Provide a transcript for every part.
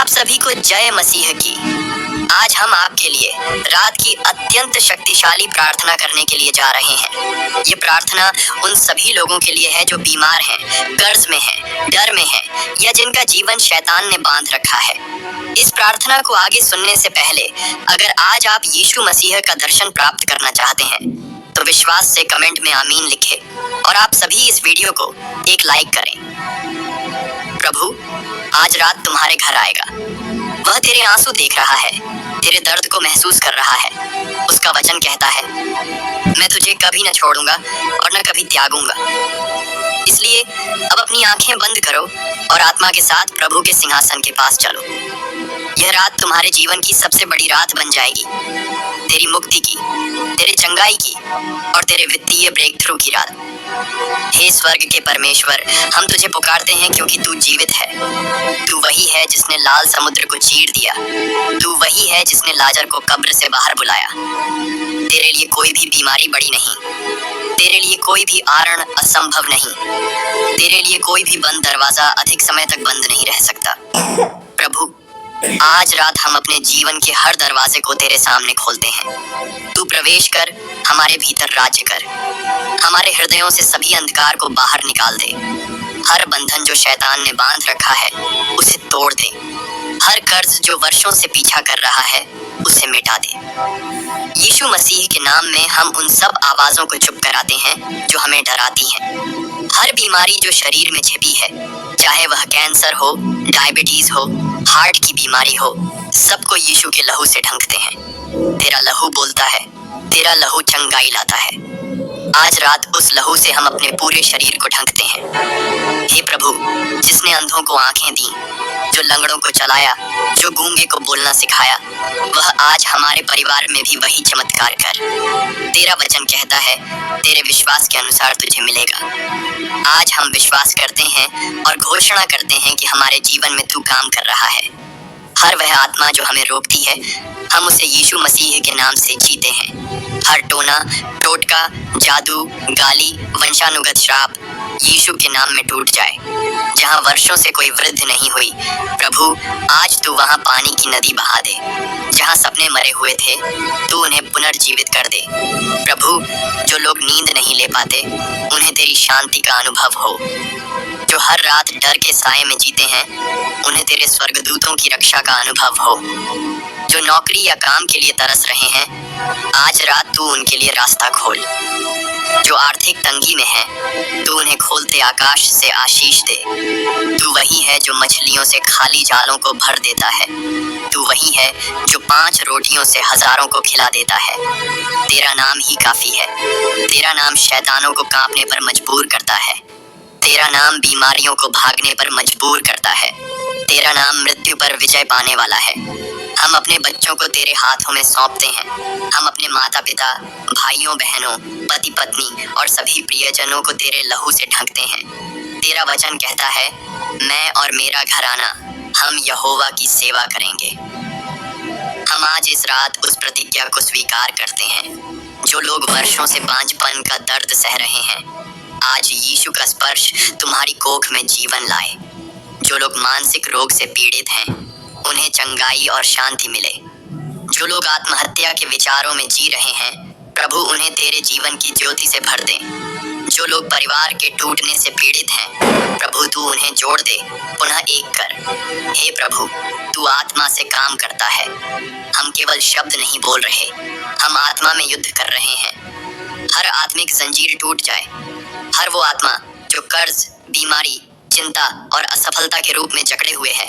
आप सभी को जय मसीह की। आज हम आपके लिए रात की अत्यंत शक्तिशाली प्रार्थना करने के लिए जा रहे हैं। ये प्रार्थना उन सभी लोगों के लिए है जो बीमार हैं, कर्ज में हैं, डर में हैं या जिनका जीवन शैतान ने बांध रखा है। इस प्रार्थना को आगे सुनने से पहले अगर आज आप यीशु मसीह का दर्शन प्राप्त करना चाहते हैं तो विश्वास से कमेंट में आमीन लिखें और आप सभी इस वीडियो को एक लाइक करें। प्रभु आज रात तुम्हारे घर आएगा। वह तेरे आंसू देख रहा है, तेरे दर्द को महसूस कर रहा है। उसका वचन कहता है, मैं तुझे कभी न छोड़ूंगा और न कभी त्यागूंगा। इसलिए अब अपनी आंखें बंद करो और आत्मा के साथ प्रभु के सिंहासन के पास चलो। यह रात तुम्हारे जीवन की सबसे बड़ी रात बन जाएगी, तेरी मुक्ति की, तेरे चंगाई की और तेरे वित्तीय ब्रेक थ्रू की रात। हे स्वर्ग के परमेश्वर, हम तुझे पुकारते हैं क्योंकि तू जीवित है। तू वही है जिसने लाल समुद्र को चीर दिया। तू वही है जिसने लाजर को कब्र से बाहर बुलाया। तेरे लिए कोई भी बीमारी बड़ी नहीं, तेरे लिए कोई भी आरण असंभव नहीं, तेरे लिए कोई भी बंद दरवाजा अधिक समय तक बंद नहीं रह सकता। प्रभु आज रात हम अपने जीवन के हर दरवाजे को तेरे सामने खोलते हैं। तू प्रवेश कर, हमारे भीतर राज्य कर, हमारे हृदयों से सभी अंधकार को बाहर निकाल दे। हर बंधन जो शैतान ने बांध रखा है उसे तोड़ दे। हर कर्ज जो वर्षों से पीछा कर रहा है उसे मिटा दे। यीशु मसीह के नाम में हम उन सब आवाजों को चुप कराते हैं जो हमें डराती हैं। हर बीमारी जो शरीर में छिपी है, चाहे वह कैंसर हो, डायबिटीज हो, हार्ट की बीमारी हो, सबको यीशु के लहू से ढंकते हैं। तेरा लहू बोलता है, तेरा लहू चंगाई लाता है। आज रात उस लहू से हम अपने पूरे शरीर को ढंकते हैं। हे प्रभु, जिसने अंधों को आंखें दी, जो लंगड़ों को चलाया, जो गूंगे को बोलना सिखाया, वह आज हमारे परिवार में भी वही चमत्कार कर। तेरा वचन कहता है, तेरे विश्वास के अनुसार तुझे मिलेगा। आज हम विश्वास करते हैं और घोषणा करते हैं कि हमारे जीवन में तू काम कर रहा है। हर वह आत्मा जो हमें रोकती है, हम उसे यीशु मसीह के नाम से जीते हैं। हर टोना, टोटका, जादू, गाली, वंशानुगत श्राप यीशु के नाम में टूट जाए। जहाँ वर्षों से कोई वृद्धि नहीं हुई, प्रभु आज तू वहाँ पानी की नदी बहा दे। जहाँ सपने मरे हुए थे, तू उन्हें पुनर्जीवित कर दे। प्रभु जो लोग नींद नहीं ले पाते, उन्हें तेरी शांति का अनुभव हो। जो हर रात डर के साए में जीते हैं, उन्हें तेरे स्वर्गदूतों की रक्षा का अनुभव हो। जो नौकरी या काम के लिए तरस रहे हैं, आज रात तू उनके लिए रास्ता खोल। जो आर्थिक तंगी में है, तू उन्हें खोलते आकाश से आशीष दे। तू वही है जो मछलियों से खाली जालों को भर देता है। तू वही है जो 5 रोटियों से हजारों को खिला देता है। तेरा नाम ही काफी है। तेरा नाम शैतानों को कांपने पर मजबूर करता है। तेरा नाम बीमारियों को भागने पर मजबूर करता है। तेरा नाम मृत्यु पर विजय पाने वाला है। हम अपने बच्चों को तेरे हाथों में सौंपते हैं। हम अपने माता पिता, भाइयों बहनों, पति पत्नी और सभी प्रियजनों को तेरे लहू से ढकते हैं। तेरा वचन कहता है, मैं और मेरा घराना हम यहोवा की सेवा करेंगे। हम आज इस रात उस प्रतिज्ञा को स्वीकार करते हैं। जो लोग वर्षों से बांझपन का दर्द सह रहे हैं, आज यीशु का स्पर्श तुम्हारी कोख में जीवन लाए। जो लोग मानसिक रोग से पीड़ित हैं, उन्हें चंगाई और शांति मिले। जो लोग आत्महत्या के विचारों में जी रहे हैं, प्रभु उन्हें तेरे जीवन की ज्योति से भर दे। जो लोग परिवार के टूटने से पीड़ित हैं, प्रभु तू उन्हें जोड़ दे, पुनः एक कर। हे प्रभु, तू आत्मा से काम करता है। हम केवल शब्द नहीं बोल रहे, हम आत्मा में युद्ध कर रहे हैं। हर आत्मिक जंजीर टूट जाए। हर वो आत्मा जो कर्ज, बीमारी, चिंता और असफलता के रूप में जकड़े हुए है,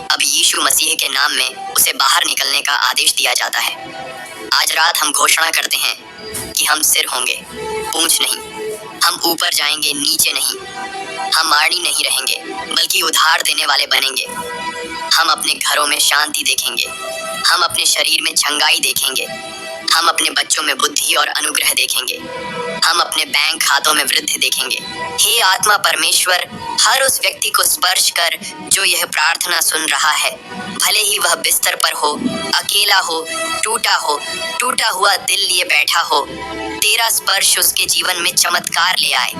अब यीशु मसीह के नाम में उसे बाहर निकलने का आदेश दिया जाता है। आज रात हम घोषणा करते हैं कि हम सिर होंगे, पूंछ नहीं। हम ऊपर जाएंगे, नीचे नहीं। हम मारनी नहीं रहेंगे, बल्कि उधार देने वाले बनेंगे। हम अपने घरों में शांति देखेंगे। हम अपने शरीर में चंगाई देखेंगे। हम अपने बच्चों में बुद्धि और अनुग्रह देखेंगे। हम अपने बैंक खातों में वृद्धि देखेंगे। हे आत्मा परमेश्वर, हर उस व्यक्ति को स्पर्श कर जो यह प्रार्थना सुन रहा है, भले ही वह बिस्तर पर हो, अकेला हो, टूटा हुआ दिल लिए बैठा हो। तेरा स्पर्श उसके जीवन में चमत्कार ले आए।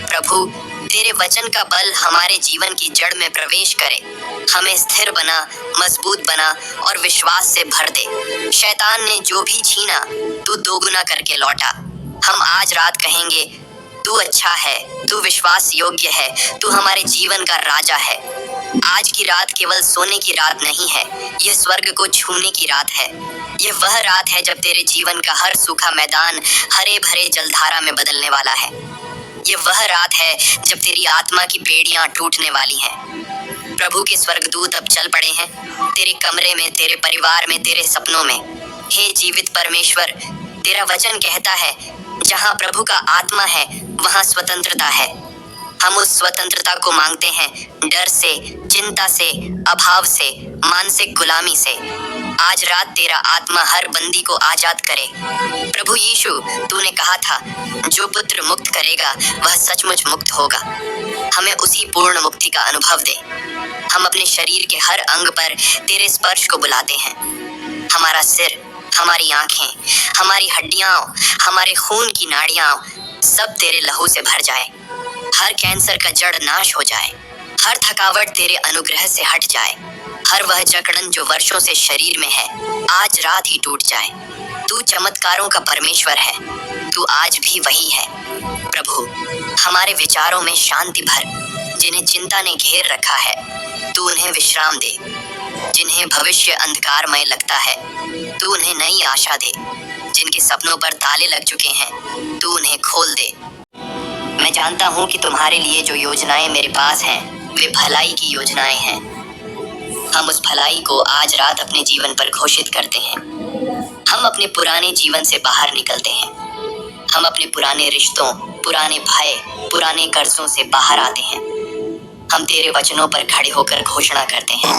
प्रभु, तेरे वचन का बल हमारे जीवन की जड़ में प्रवेश करे, हमें स्थिर बना, मजबूत बना और विश्वास से भर दे। शैतान ने जो भी छीना, तू दोगुना करके लौटा। हम आज रात कहेंगे, तू अच्छा है, तू विश्वास योग्य है, तू हमारे जीवन का राजा है। आज की रात केवल सोने की रात नहीं है, यह स्वर्ग को छूने की रात है। यह वह रात है जब तेरे जीवन का हर सूखा मैदान हरे भरे जलधारा में बदलने वाला है। ये वह रात है जब तेरी आत्मा की बेड़ियां टूटने वाली हैं। प्रभु के स्वर्गदूत अब चल पड़े हैं तेरे कमरे में, तेरे परिवार में, तेरे सपनों में। हे जीवित परमेश्वर, तेरा वचन कहता है, जहां प्रभु का आत्मा है वहां स्वतंत्रता है। हम उस स्वतंत्रता को मांगते हैं, डर से, चिंता से, अभाव से, मानसिक गुलामी से। आज रात तेरा आत्मा हर बंदी को आजाद करे। प्रभु यीशु, तूने कहा था, जो पुत्र मुक्त करेगा वह सचमुच मुक्त होगा। हमें उसी पूर्ण मुक्ति का अनुभव दे। हम अपने शरीर के हर अंग पर तेरे स्पर्श को बुलाते हैं। हमारा सिर, हमारी आंखें, हमारी हड्डियां, हमारे खून की नाड़ियां, सब तेरे लहू से भर जाए। हर कैंसर का जड़ नाश हो जाए, हर थकावट तेरे अनुग्रह से हट जाए, हर वह जकड़न जो वर्षों से शरीर में है आज रात ही टूट जाए। तू चमत्कारों का परमेश्वर है, तू आज भी वही है। प्रभु, हमारे विचारों में शांति भर। जिन्हें चिंता ने घेर रखा है, तू उन्हें विश्राम दे। जिन्हें भविष्य अंधकारमय लगता है, तू उन्हें नई आशा दे। जिनके सपनों पर ताले लग चुके हैं, तू उन्हें खोल दे। मैं जानता हूँ कि तुम्हारे लिए जो योजनाएं मेरे पास हैं, वे भलाई की योजनाएं हैं। हम उस भलाई को आज रात अपने जीवन पर घोषित करते हैं। हम अपने पुराने जीवन से बाहर निकलते हैं। हम अपने पुराने रिश्तों, पुराने भय, पुराने कर्जों से बाहर आते हैं। हम तेरे वचनों पर खड़े होकर घोषणा करते हैं,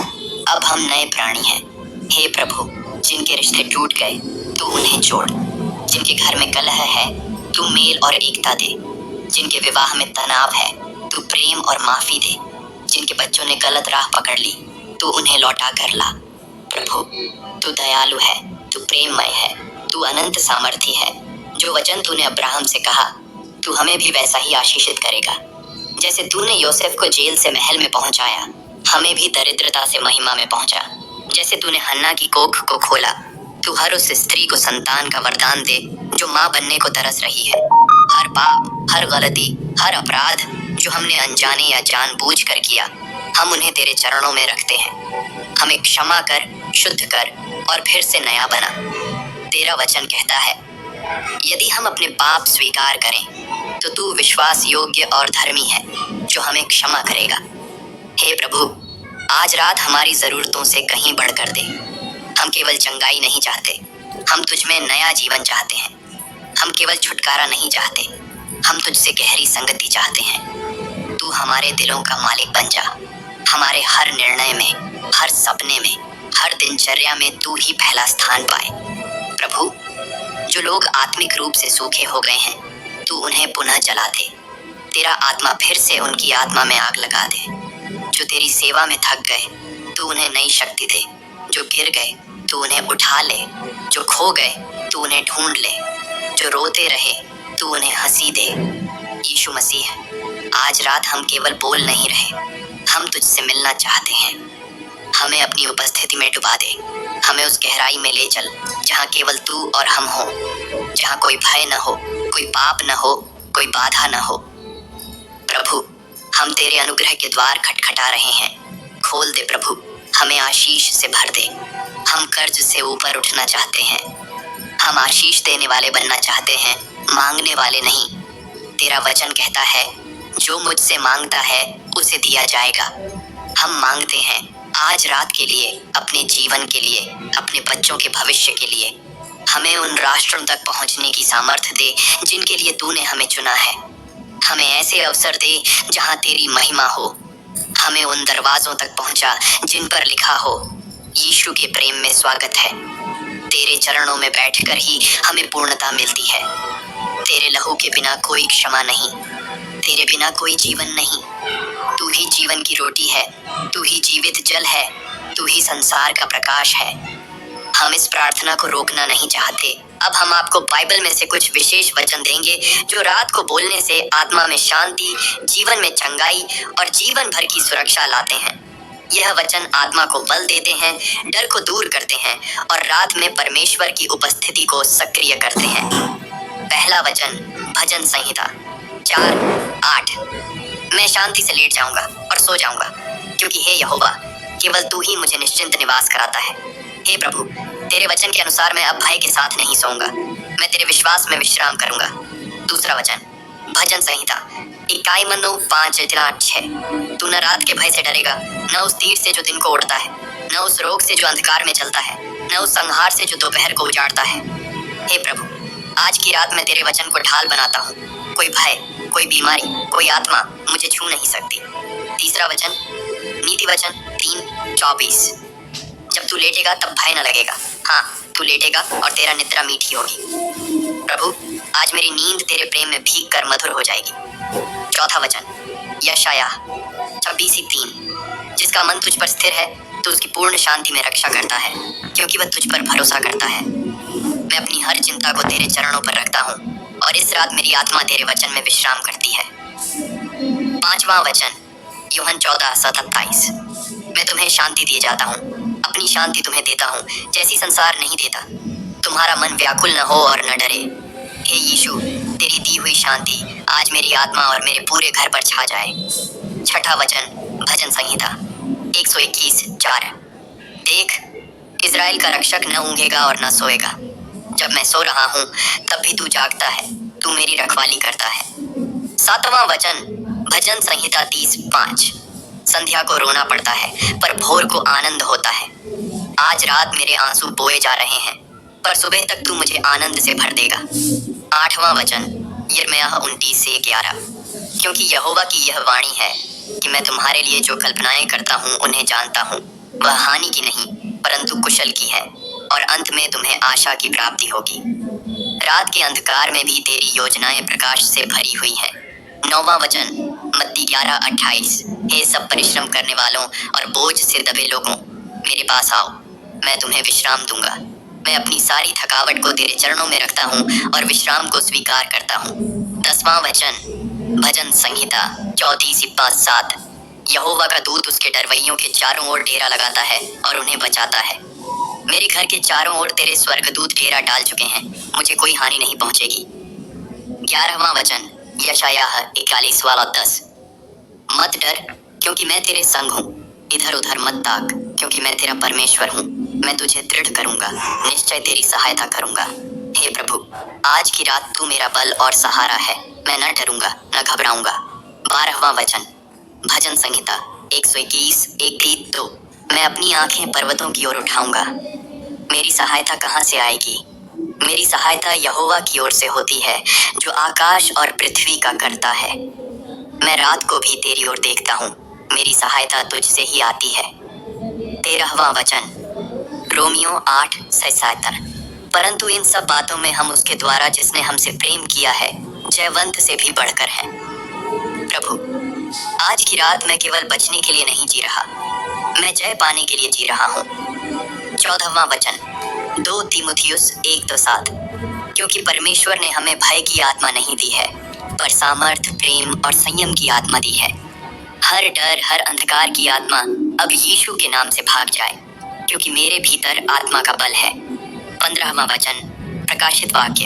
अब हम नए प्राणी हैं। हे प्रभु, जिनके रिश्ते टूट गए, तू उन्हें जोड़। जिनके घर में कलह है, तू मेल और एकता दे। जिनके विवाह में तनाव है, तू प्रेम और माफी दे। जिनके बच्चों ने गलत राह पकड़ ली, तू उन्हें लौटा कर ला। प्रभु, तू दयालु है, तू प्रेममय है, तू अनंत सामर्थी है। जो वचन तूने अब्राहम से कहा, तू हमें भी वैसा ही आशीषित करेगा। जैसे तूने योसेफ को जेल से महल में पहुंचाया, हमें भी दरिद्रता से महिमा में पहुंचा। जैसे तूने हन्ना की कोख को खोला, तू हर उस स्त्री को संतान का वरदान दे जो माँ बनने को तरस रही है। हर पाप, हर गलती, हर अपराध जो हमने अनजाने या जानबूझकर किया, हम उन्हें तेरे चरणों में रखते हैं। हमें क्षमा कर, शुद्ध कर और फिर से नया बना। तेरा वचन कहता है, यदि हम अपने पाप स्वीकार करें तो तू विश्वास योग्य और धर्मी है, जो हमें क्षमा करेगा। हे प्रभु, आज रात हमारी जरूरतों से कहीं बढ़कर दे। हम केवल चंगाई नहीं चाहते, हम तुझ में नया जीवन चाहते हैं। हम केवल छुटकारा नहीं चाहते, हम तुझसे गहरी संगति चाहते हैं। तू हमारे दिलों का मालिक बन जा। हमारे हर निर्णय में, हर सपने में, हर दिनचर्या में तू ही पहला स्थान पाए। प्रभु, जो लोग आत्मिक रूप से सूखे हो गए हैं, तू उन्हें पुनः जला दे। तेरा आत्मा फिर से उनकी आत्मा में आग लगा दे। जो तेरी सेवा में थक गए, तू उन्हें नई शक्ति दे। जो गिर गए, तू उन्हें उठा ले। जो खो गए, तू उन्हें ढूंढ ले। जो रोते रहे, तू उन्हें हंसी दे। यीशु मसीह, आज रात हम केवल बोल नहीं रहे, हम तुझसे मिलना चाहते हैं। हमें अपनी उपस्थिति में डुबा दे। हमें उस गहराई में ले चल जहाँ केवल तू और हम हो, जहाँ कोई भय न हो, कोई पाप न हो, कोई बाधा न हो। प्रभु, हम तेरे अनुग्रह के द्वार खटखटा रहे हैं। खोल दे प्रभु, हमें आशीष से भर दे। हम कर्ज से ऊपर उठना चाहते हैं। हम आशीष देने वाले बनना चाहते हैं, मांगने वाले नहीं। तेरा वचन कहता है, जो मुझसे मांगता है उसे दिया जाएगा। हम मांगते हैं आज रात के लिए, अपने जीवन के लिए, अपने बच्चों के भविष्य के लिए। हमें उन राष्ट्रों तक पहुंचने की सामर्थ्य दे जिनके लिए तूने हमें चुना है। हमें ऐसे अवसर दे जहां तेरी महिमा हो। हमें उन दरवाजों तक पहुंचा जिन पर लिखा हो, यीशु के प्रेम में स्वागत है। तेरे चरणों में बैठकर ही हमें पूर्णता मिलती है। तेरे लहू के बिना कोई क्षमा नहीं, तेरे बिना कोई जीवन नहीं। तू ही जीवन की रोटी है, तू ही जीवित जल है, तू ही संसार का प्रकाश है। हम इस प्रार्थना को रोकना नहीं चाहते। अब हम आपको बाइबल में से कुछ विशेष वचन देंगे जो रात को बोलने से आत्मा में शांति, जीवन में चंगाई और जीवन भर की सुरक्षा लाते हैं। यह वचन आत्मा को बल देते हैं, डर को दूर करते हैं और रात में परमेश्वर की उपस्थिति को सक्रिय करते हैं। पहला वचन भजन संहिता 4:8। मैं शांति से लेट जाऊंगा और सो जाऊंगा, क्योंकि हे यहोवा, केवल तू ही मुझे निश्चिंत निवास कराता है। हे प्रभु, तेरे वचन के अनुसार मैं अब भय के साथ नहीं सोऊंगा, मैं तेरे विश्वास में विश्राम करूंगा। दूसरा वचन भजन संहिता 51:5-6। तू न रात के भय से डरेगा, न उस तीर से जो दिन को उड़ता है, न उस रोग से जो अंधकार में चलता है, न उस संहार से जो दोपहर को उजाड़ता है। हे प्रभु, आज की रात मैं तेरे वचन को ढाल बनाता हूँ। कोई भय, कोई बीमारी, कोई आत्मा मुझे छू नहीं सकती। तीसरा वचन नीति वचन 3:24। जब तू लेटेगा तब भय न लगेगा। हाँ, तू लेटेगा और तेरा निद्रा मीठी होगी। प्रभु, आज मेरी नींद तेरे प्रेम में भीग कर मधुर हो जाएगी। चौथा वचन यशायाह 26:3। जिसका मन तुझ पर स्थिर है, तो उसकी पूर्ण शांति में रक्षा करता है, क्योंकि वह तुझ पर भरोसा करता है। मैं अपनी हर चिंता को तेरे चरणों पर रखता हूँ और इस रात मेरी आत्मा तेरे वचन में विश्राम करती है। पांचवा वचन यूहन्ना 14:27। मैं तुम्हें शांति दिए जाता हूँ, अपनी शांति तुम्हें देता हूँ, जैसी संसार नहीं देता। तुम्हारा मन व्याकुल न हो और न डरे। हे यीशु, तेरी दी हुई शांति आज मेरी आत्मा और मेरे पूरे घर पर छा जाए। छठा वचन भजन संहिता 121:4। देख, इज़राइल का रक्षक न ऊँघेगा और न सोएगा। जब मैं सो रहा हूँ तब भी तू जागता है, तू मेरी रखवाली करता है। सातवां वचन भजन संहिता 30:5। संध्या को रोना पड़ता है पर भोर को आनंद होता है। आज रात मेरे आंसू बोए जा रहे हैं, पर सुबह तक तू मुझे आनंद से भर देगा। आठवां वचन यिर्मयाह 29:11। क्योंकि यहोवा की यह वाणी है कि मैं तुम्हारे लिए जो कल्पनाएं करता हूँ उन्हें जानता हूँ, वह हानि की नहीं परंतु कुशल की है, और अंत में तुम्हें आशा की प्राप्ति होगी। रात के अंधकार में भी तेरी योजनाएं प्रकाश से भरी हुई हैं। नौवां वचन मत्ती 11:28। हे सब परिश्रम करने वालों और बोझ से दबे लोगों, मेरे पास आओ, मैं तुम्हें विश्राम दूंगा। मैं अपनी सारी थकावट को तेरे चरणों में रखता हूँ और विश्राम को स्वीकार करता हूँ। 10वां वचन भजन संहिता 34:7। यहोवा का दूत उसके डरवैयों के चारों ओर डेरा लगाता है और उन्हें बचाता है। मेरे घर के चारों ओर तेरे स्वर्गदूत डेरा डाल चुके हैं, मुझे कोई हानि नहीं पहुंचेगी। 11वां वचन यशायाह 41:10। मत डर, क्योंकि मैं तेरे संग हूँ। इधर उधर मत ताक, क्योंकि मैं तेरा परमेश्वर हूँ। मैं तुझे दृढ़ करूंगा, निश्चय तेरी सहायता करूंगा। हे प्रभु, आज की रात तू मेरा बल और सहारा है, मैं न डरूंगा न घबराऊंगा। 12वां वचन भजन संहिता 121:1-2। मैं अपनी आंखें पर्वतों की ओर उठाऊंगा। मेरी सहायता कहाँ से आएगी? मेरी सहायता यहोवा की ओर से होती है, जो आकाश और पृथ्वी का करता है। मैं रात को भी तेरी ओर देखता हूँ, मेरी सहायता तुझसे ही आती है। 13वां वचन रोमियो 8:7। परंतु इन सब बातों में हम उसके द्वारा जिसने हमसे प्रेम किया है जयवंत से भी बढ़कर हैं। प्रभु, आज की रात मैं केवल बचने के लिए नहीं जी रहा, मैं जय पाने के लिए जी रहा हूँ। 14वां वचन 2 तीमुथियुस 1:7। क्योंकि परमेश्वर ने हमें भय की आत्मा नहीं दी है, पर सामर्थ, प्रेम और संयम की आत्मा दी है। हर डर, हर अंधकार की आत्मा अब यीशु के नाम से भाग जाए, क्योंकि मेरे भीतर आत्मा का बल है। 15वां वचन प्रकाशित वाक्य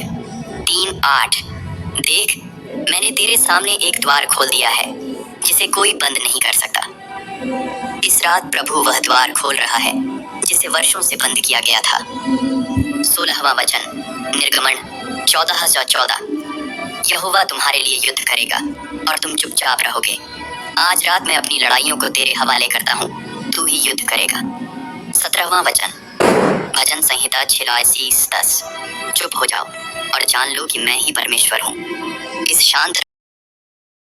3:8। देख, मैंने तेरे सामने एक द्वार खोल दिया है, जिसे कोई बंद नहीं कर सकता। इस रात प्रभु वह द्वार खोल रहा है, जिसे वर्षों से बंद किया गया था। 16वां वचन निर्गमन 14:14। यहोवा तुम्हारे लिए युद्ध करेगा और तुम चुपचाप रहोगे। आज रात मैं अपनी लड़ाइयों को तेरे हवाले करता हूँ, तू ही युद्ध करेगा। 17वां वचन भजन संहिता 86:10। चुप हो जाओ और जान लो कि मैं ही परमेश्वर हूँ। इस शांत